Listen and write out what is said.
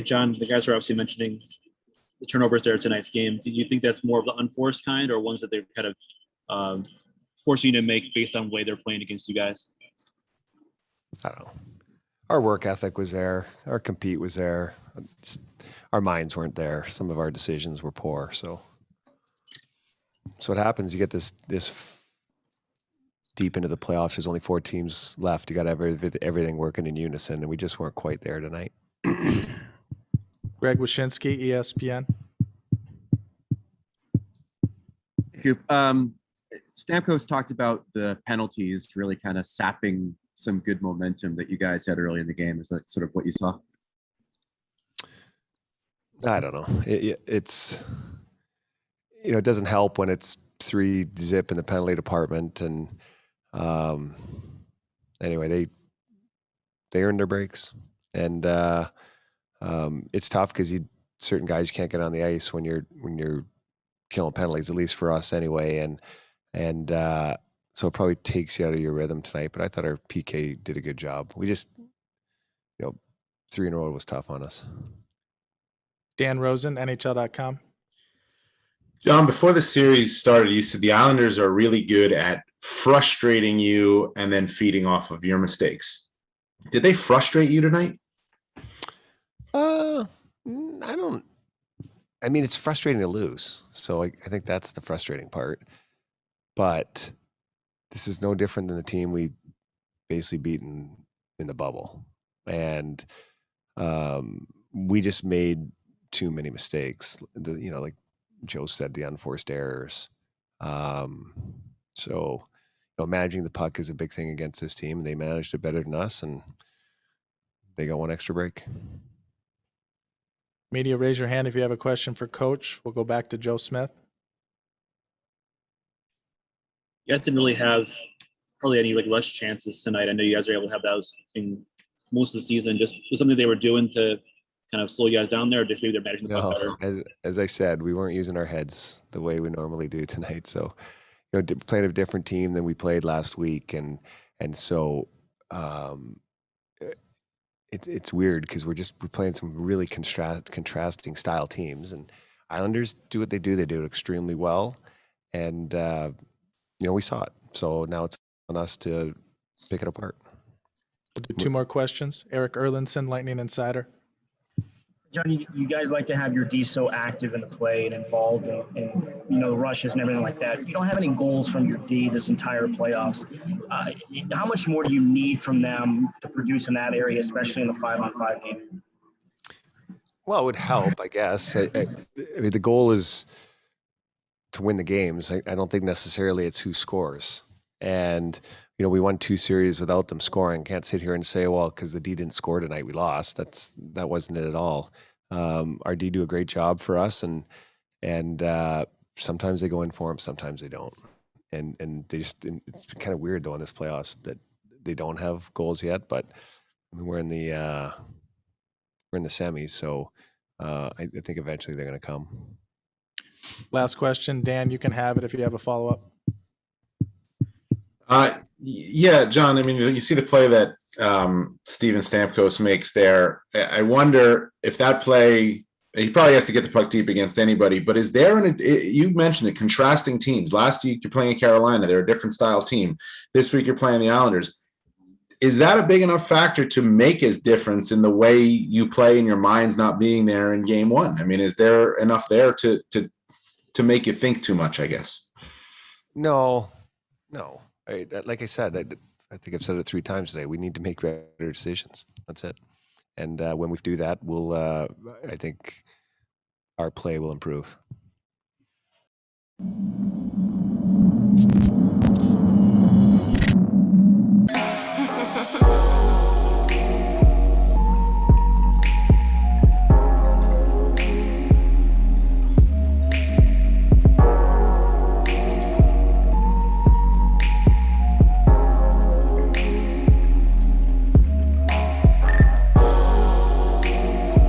John, the guys are obviously mentioning the turnovers there tonight's game. Do you think that's more of the unforced kind, or ones that they're kind of forcing you to make based on the way they're playing against you guys? I don't know. Our work ethic was there. Our compete was there. Our minds weren't there. Some of our decisions were poor. So what happens? You get this deep into the playoffs. There's only 4 teams left. You got everything working in unison, and we just weren't quite there tonight. Greg Wyshynski, ESPN. Thank you. Stamkos talked about the penalties really kind of sapping some good momentum that you guys had early in the game. Is that sort of what you saw? I don't know. It's it doesn't help when it's 3-0 in the penalty department, and anyway, they earned their breaks, and it's tough because certain guys can't get on the ice when you're killing penalties, at least for us anyway, and so it probably takes you out of your rhythm tonight. But I thought our PK did a good job. We just 3 in a row was tough on us. Dan Rosen, NHL.com. John, before the series started, you said the Islanders are really good at frustrating you and then feeding off of your mistakes. Did they frustrate you tonight? I mean, it's frustrating to lose. So I think that's the frustrating part. But this is no different than the team we basically beaten in the bubble. And we just made too many mistakes. Like Joe said, the unforced errors. So managing the puck is a big thing against this team, and they managed it better than us, and they got 1 extra break. Media, raise your hand if you have a question for Coach. We'll go back to Joe Smith. You guys didn't really have hardly any less chances tonight. I know you guys are able to have those in most of the season. Just something they were doing to kind of slow you guys down there, or just maybe they're managing the puck better? As I said, we weren't using our heads the way we normally do tonight. So, playing a different team than we played last week, and so it's weird because we're playing some really contrasting style teams, and Islanders do what they do. They do it extremely well, and we saw it. So now it's on us to pick it apart. We'll do 2 more questions. Eric Erlinson, Lightning Insider. John, you guys like to have your D so active in the play and involved in the rushes and everything like that. You don't have any goals from your D this entire playoffs. How much more do you need from them to produce in that area, especially in the 5-on-5 game? Well, it would help, I guess. I mean, the goal is to win the games. I don't think necessarily it's who scores. And we won 2 series without them scoring. Can't sit here and say, well, because the D didn't score tonight, we lost. That wasn't it at all. Our D do a great job for us, and sometimes they go in for them, sometimes they don't. And they just, it's kind of weird though in this playoffs that they don't have goals yet. But I mean, we're in the semis, so I think eventually they're going to come. Last question, Dan. You can have it if you have a follow-up. Yeah, John, I mean, you see the play that Steven Stamkos makes there. I wonder if that play, he probably has to get the puck deep against anybody, but is there you mentioned it, contrasting teams. Last week you're playing Carolina. They're a different style team. This week you're playing the Islanders. Is that a big enough factor to make a difference in the way you play and your mind's not being there in game 1? I mean, is there enough there to make you think too much, I guess? No. Like I said, I think I've said it 3 times today. We need to make better decisions. That's it. And when we do that, I think our play will improve.